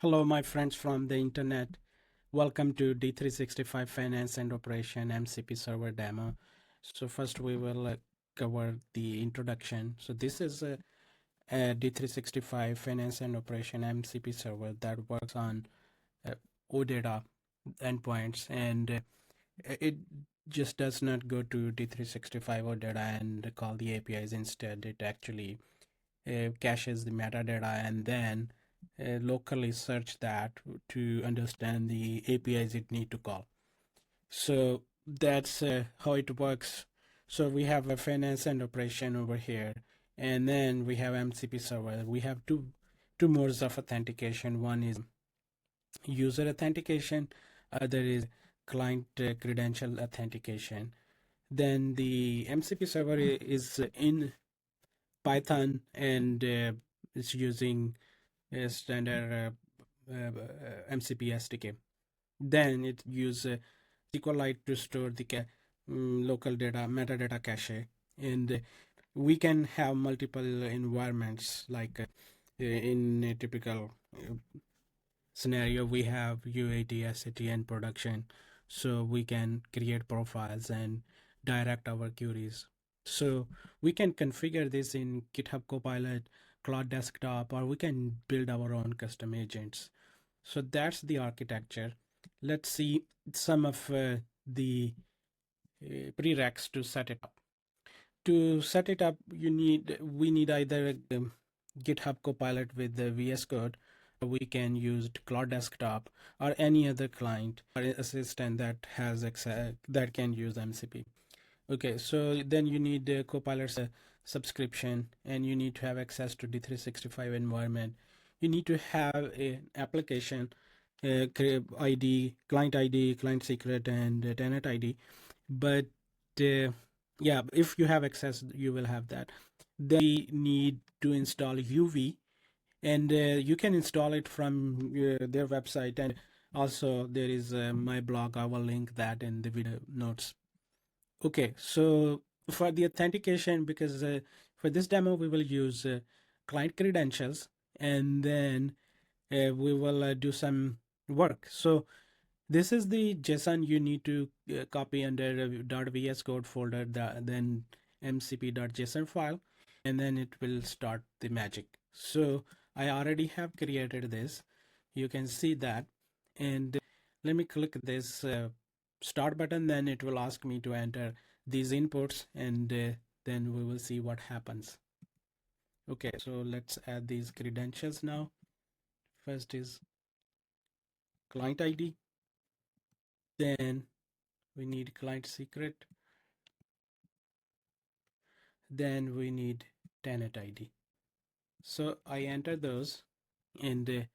Hello, my friends from the internet. Welcome to D365 Finance and Operation MCP Server demo. So first we will cover the introduction. So this is a D365 Finance and Operation MCP Server that works on OData endpoints, and it just does not go to D365 OData and call the APIs. Instead, it actually caches the metadata and then locally search that to understand the APIs it need to call. So that's how it works. So we have a finance and operation over here, and then we have MCP server. We have two modes of authentication. One is user authentication, other is client credential authentication. Then the MCP server is in Python and it's using a standard MCP SDK. Then it uses SQLite to store the local data, metadata cache, and we can have multiple environments. Like in a typical scenario, we have UAT, SAT, and production, so we can create profiles and direct our queries. So we can configure this in GitHub Copilot, Cloud Desktop, or we can build our own custom agents. So that's the architecture. Let's see some of the prereqs to set it up. To set it up, we need either GitHub Copilot with the VS Code. We can use Cloud Desktop or any other client or assistant that has that can use MCP. Okay, so then you need the Copilot's subscription, and you need to have access to D365 environment. You need to have an application ID, client secret, and tenant ID. But yeah, if you have access, you will have that. Then we need to install UV, and you can install it from their website. And also there is my blog. I will link that in the video notes. Okay, so for the authentication, because for this demo we will use client credentials, and then we will do some work. So this is the JSON you need to copy under .vs code folder, then mcp.json file, and then it will start the magic. So I already have created this. You can see that, and let me click this start button. Then it will ask me to enter these inputs, and then we will see what happens. Okay, so let's add these credentials now. First is client ID, then we need client secret, then we need tenant ID. So I enter those, and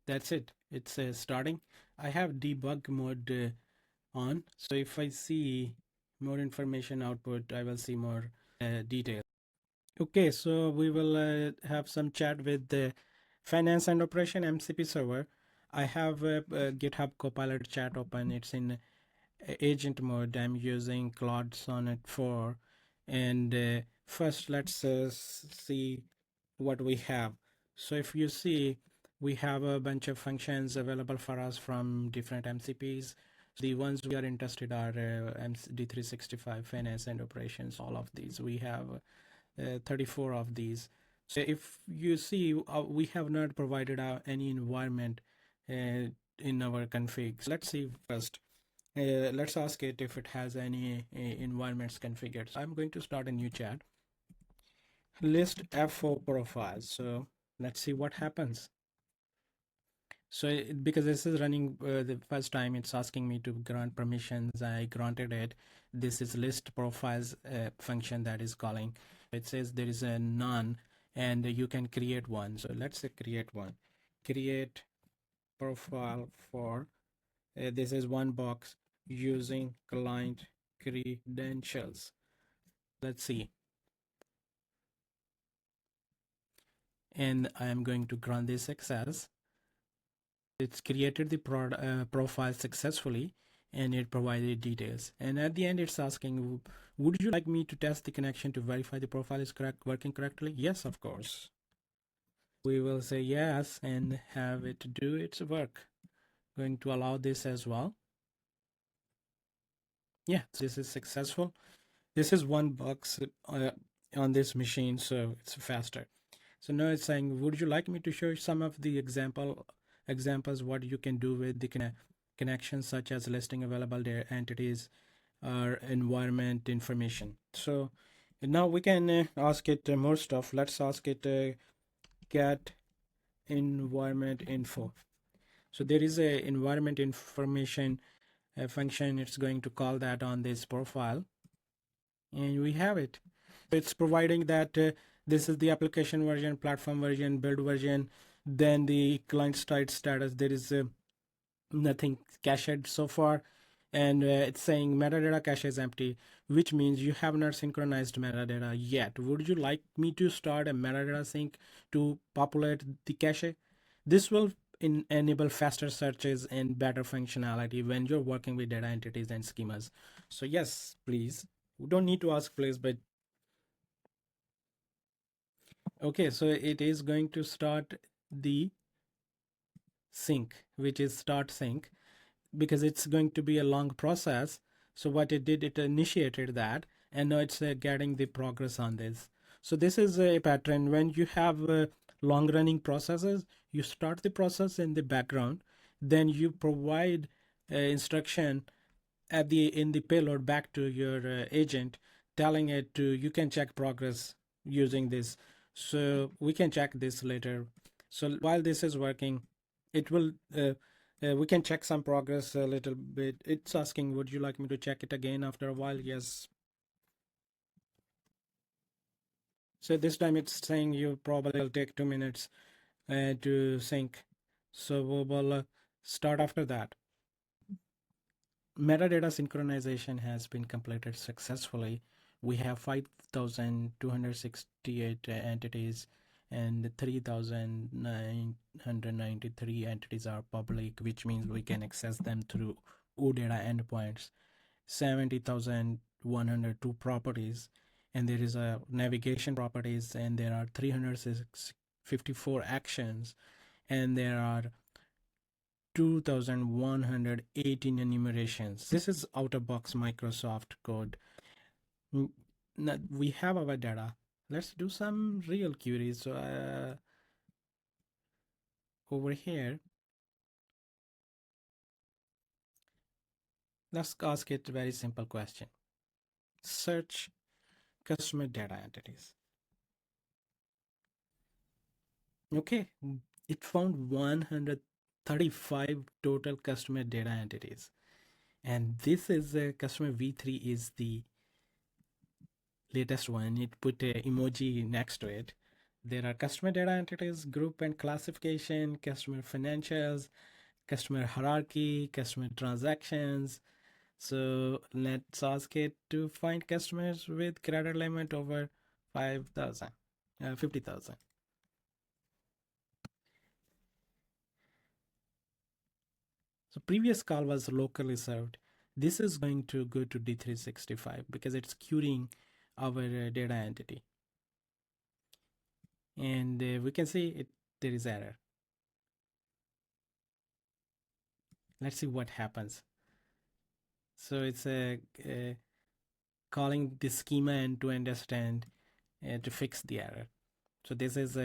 that's it. It's starting. I have debug mode on, so if I see more information output, I will see more detail. Okay, so we will have some chat with the finance and operation MCP server. I have a GitHub Copilot chat open. It's in agent mode. I'm using Claude Sonnet 4, and first let's see what we have. So if you see, we have a bunch of functions available for us from different MCPs. The ones we are interested are D365 finance and operations. All of these we have 34 of these. So if you see, we have not provided any environment in our config. So let's see first. Let's ask it if it has any environments configured. So I'm going to start a new chat. List FO profiles. So let's see what happens. So because this is running the first time, it's asking me to grant permissions. I granted it. This is list profiles function that is calling. It says there is a none, and you can create one. So let's say create one. Create profile for this is one box using client credentials. Let's see. And I am going to grant this access. It's created the profile successfully, and it provided details. And at the end, it's asking, would you like me to test the connection to verify the profile is working correctly? Yes, of course. We will say yes and have it do its work. Going to allow this as well. Yeah, this is successful. This is one box on this machine, so it's faster. So now it's saying, would you like me to show you some of the examples what you can do with the connections, such as listing available entities or environment information. So now we can ask it more stuff. Let's ask it get environment info. So there is a environment information function. It's going to call that on this profile, and we have it. It's providing that this is the application version, platform version, build version, then the client side status. There is nothing cached so far, and it's saying metadata cache is empty, which means you have not synchronized metadata yet. Would you like me to start a metadata sync to populate the cache? This will enable faster searches and better functionality when you're working with data entities and schemas. So yes, please. We don't need to ask please, but okay, so it is going to start the sync, which is start sync, because it's going to be a long process. So what it did, it initiated that, and now it's getting the progress on this. So this is a pattern. When you have long running processes, you start the process in the background, then you provide instruction at the in the payload back to your agent, telling it to you can check progress using this. So we can check this later. So while this is working, it will we can check some progress a little bit. It's asking, would you like me to check it again after a while? Yes. So this time it's saying you probably will take 2 minutes to sync. So we will start after that. Metadata synchronization has been completed successfully. We have 5,268 entities, and 3,993 entities are public, which means we can access them through OData endpoints. 70,102 properties, and there is a navigation properties, and there are 354 actions, and there are 2,118 enumerations. This is out of box Microsoft code. We have our data. Let's do some real queries. So over here, let's ask it a very simple question. Search customer data entities. Okay, it found 135 total customer data entities. And this is customer V3 is the latest one. It put a emoji next to it. There are customer data entities, group and classification, customer financials, customer hierarchy, customer transactions. So let's ask it to find customers with credit limit over 5,000, 50,000. So previous call was locally served. This is going to go to D365 because it's queuing our data entity. And we can see it there is error. Let's see what happens. So it's calling the schema and to understand to fix the error. So this is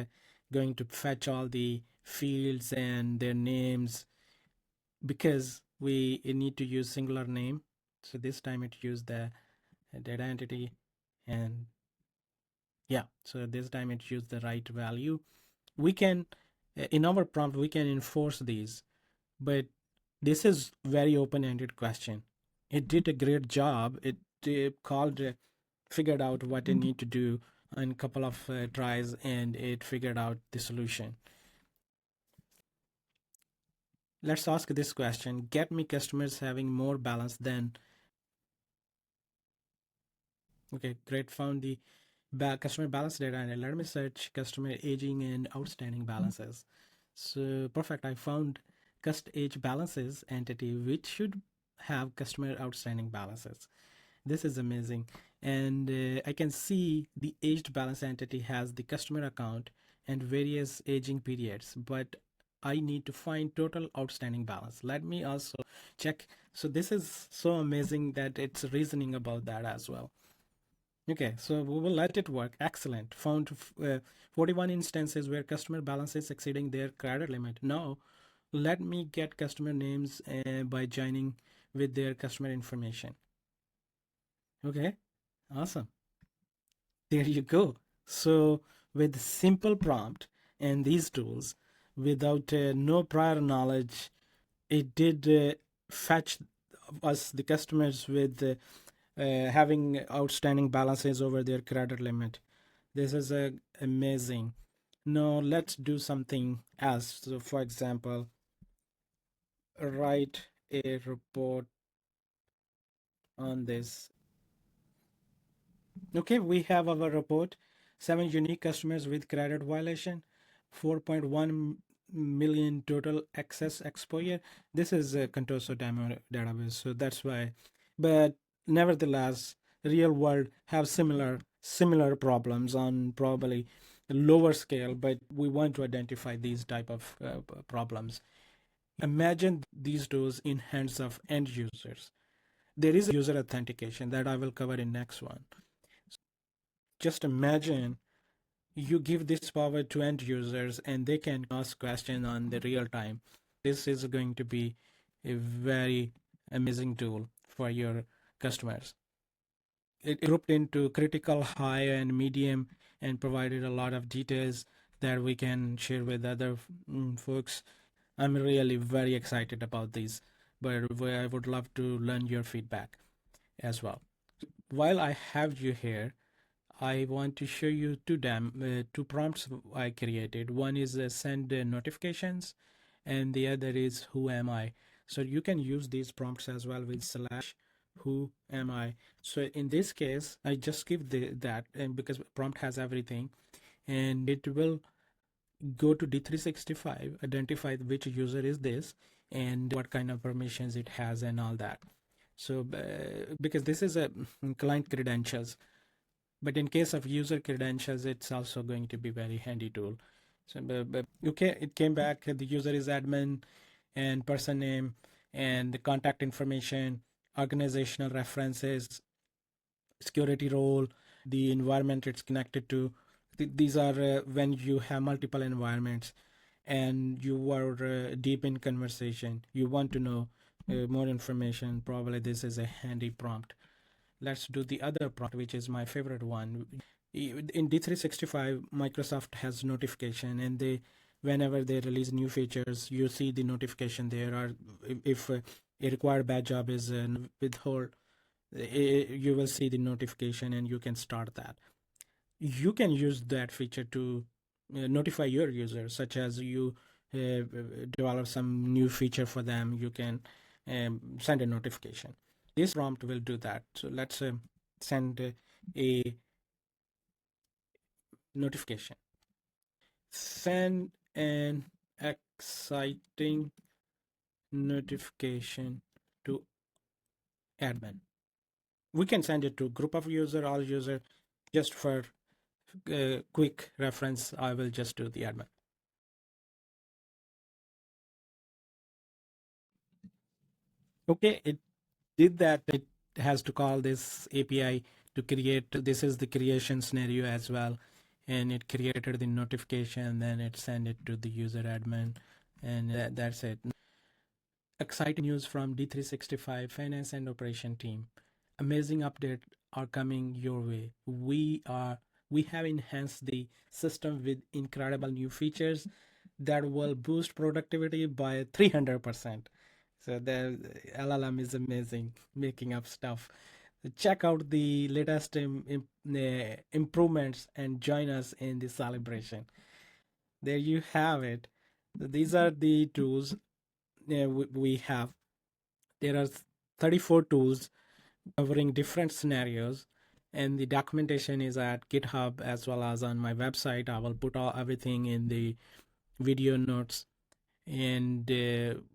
going to fetch all the fields and their names, because we need to use singular name. So this time it used the data entity, and yeah, so this time it used the right value. We can in our prompt we can enforce these, but this is very open-ended question. It did a great job. It figured out what it need to do in a couple of tries, and it figured out the solution. Let's ask this question. Get me customers having more balance than. Okay, great. Found the customer balance data, and let me search customer aging and outstanding balances. So perfect. I found cust age balances entity, which should have customer outstanding balances. This is amazing. And I can see the aged balance entity has the customer account and various aging periods, but I need to find total outstanding balance. Let me also check. So this is so amazing that it's reasoning about that as well. Okay, so we will let it work. Excellent. Found 41 instances where customer balance is exceeding their credit limit. Now, let me get customer names by joining with their customer information. Okay, awesome. There you go. So with simple prompt and these tools, without no prior knowledge, it did fetch us the customers with having outstanding balances over their credit limit. This is amazing. Now let's do something else. So for example, write a report on this. Okay, we have our report. 7 unique customers with credit violation, 4.1 million total excess exposure. This is a Contoso demo database, so that's why. But nevertheless, real world have similar problems on probably lower scale, but we want to identify these type of problems. Imagine these tools in hands of end users. There is a user authentication that I will cover in next one. Just imagine you give this power to end users and they can ask questions on the real time. This is going to be a very amazing tool for your customers. It grouped into critical, high, and medium and provided a lot of details that we can share with other folks. I'm really very excited about these, but I would love to learn your feedback as well. While I have you here, I want to show you two prompts I created. One is send notifications, and the other is who am I. So you can use these prompts as well with slash who am I. So in this case, I just give that, and because prompt has everything, and it will go to D365, identify which user is this, and what kind of permissions it has, and all that. So because this is a client credentials, but in case of user credentials, it's also going to be very handy tool. So okay, it came back. The user is admin, and person name, and the contact information, organizational references, security role, the environment it's connected to. These are when you have multiple environments and you are deep in conversation, you want to know more information. Probably this is a handy prompt. Let's do the other prompt, which is my favorite one. In D365, Microsoft has notification, and whenever they release new features, you see the notification there. Or if a required batch job is withhold, you will see the notification, and you can start that. You can use that feature to notify your users, such as you develop some new feature for them. You can send a notification. This prompt will do that. So let's send a notification. Send an exciting notification to admin. We can send it to group of user, all user. Just for quick reference, I will just do the admin. Okay, it did that. It has to call this API to create. This is the creation scenario as well, and it created the notification. Then it sent it to the user admin, and that's it. Exciting news from D365 Finance and Operation team. Amazing updates are coming your way. We have enhanced the system with incredible new features that will boost productivity by 300%. So the LLM is amazing, making up stuff. Check out the latest improvements and join us in the celebration. There you have it. These are the tools we have. There are 34 tools covering different scenarios, and the documentation is at GitHub as well as on my website. I will put everything in the video notes, and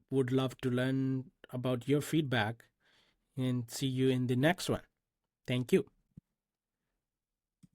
would love to learn about your feedback and see you in the next one. Thank you.